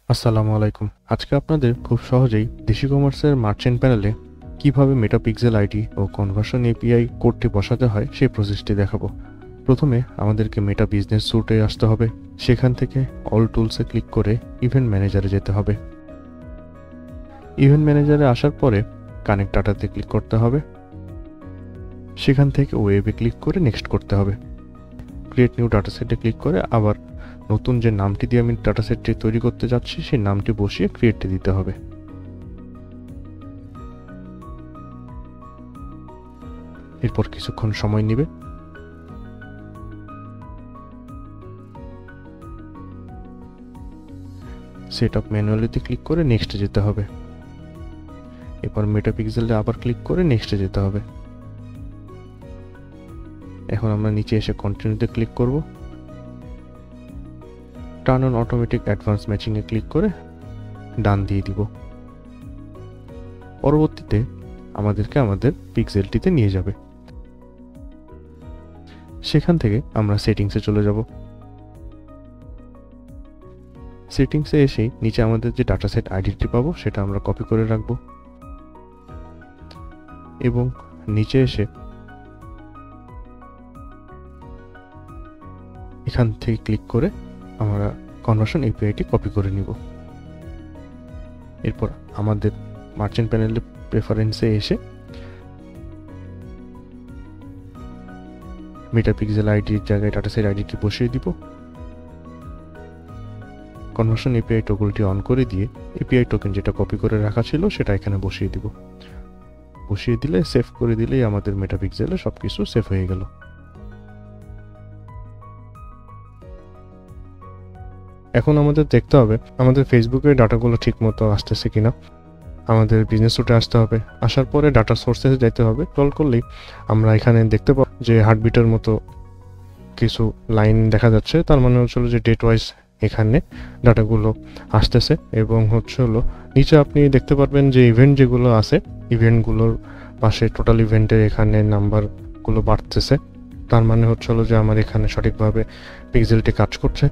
আসসালামু আলাইকুম। আজকে আপনাদের খুব সহজেই দেশি কমার্সের মার্চেন্ট প্যানেলে কিভাবে মেটাপিক্সেল আইডি ও কনভার্সন এপিআই কোডটি বসাতে হয় সেই প্রসেসটি দেখাবো। প্রথমে আমাদেরকে মেটা বিজনেস স্যুটে আসতে হবে। সেখান থেকে অল টুলসে ক্লিক করে ইভেন্ট ম্যানেজারে যেতে হবে। ইভেন্ট ম্যানেজারে আসার পরে কানেক্ট ডাটাতে ক্লিক করতে হবে। সেখান থেকে ওয়েবে ক্লিক করে নেক্সট করতে হবে। ক্রিয়েট নিউ ডাটাসেটে ক্লিক করে আবার নতুন যে নামটি দিয়ে আমি ডাটাসেটটি তৈরি করতে যাচ্ছি সেই নামটি বসিয়ে ক্রিয়েটে দিতে হবে। এরপর কিছুক্ষণ সময় নেবে। সেট আপ ম্যানুয়ালিতে ক্লিক করে নেক্সটে যেতে হবে। এরপর মেটাপিক্সেলে আবার ক্লিক করে নেক্সটে যেতে হবে। এখন আমরা নিচে এসে কন্টিনিউতে ক্লিক করব। টার্ন অন অটোমেটিক অ্যাডভান্স ম্যাচিংয়ে ক্লিক করে ডান দিয়ে দিব। পরবর্তীতে আমাদেরকে আমাদের পিক্সেলটিতে নিয়ে যাবে। সেখান থেকে আমরা সেটিংসে চলে যাব। সেটিংসে এসেই নিচে আমাদের যে ডাটাসেট আইডিটি পাবো সেটা আমরা কপি করে রাখবো এবং নিচে এসে এখান থেকে ক্লিক করে আমরা কনভার্সন এপিআইটি কপি করে নিব। এরপর আমাদের মার্চেন্ট প্যানেলের প্রেফারেন্সে এসে মেটাপিক্সেল আইডির জায়গায় ডাটাসেট আইডিটি বসিয়ে দিব। কনভার্সন এপিআই টগলটি অন করে দিয়ে এপিআই টোকেন যেটা কপি করে রাখা ছিল সেটা এখানে বসিয়ে দিব। বসিয়ে দিলে সেভ করে দিলেই আমাদের মেটাপিক্সেলে সবকিছু সেভ হয়ে গেল। এখন আমাদের দেখতে হবে আমাদের ফেসবুকের ডাটাগুলো ঠিকমতো আসতেছে কিনা। আমাদের বিজনেস স্যুটে আসতে হবে। আসার পরে ডাটা সোর্সে যেতে হবে। স্ক্রল করলেই আমরা এখানে দেখতে পাবো যে হার্টবিটের মতো কিছু লাইন দেখা যাচ্ছে। তার মানে হচ্ছে যে ডেট ওয়াইজ এখানে ডাটাগুলো আসতেছে এবং নিচে আপনি দেখতে পারবেন যে ইভেন্ট যেগুলো আছে ইভেন্টগুলোর পাশে টোটাল ইভেন্টের এখানে নাম্বারগুলো বাড়তেছে। তার মানে যে আমার এখানে সঠিকভাবে পিক্সেলটি কাজ করছে।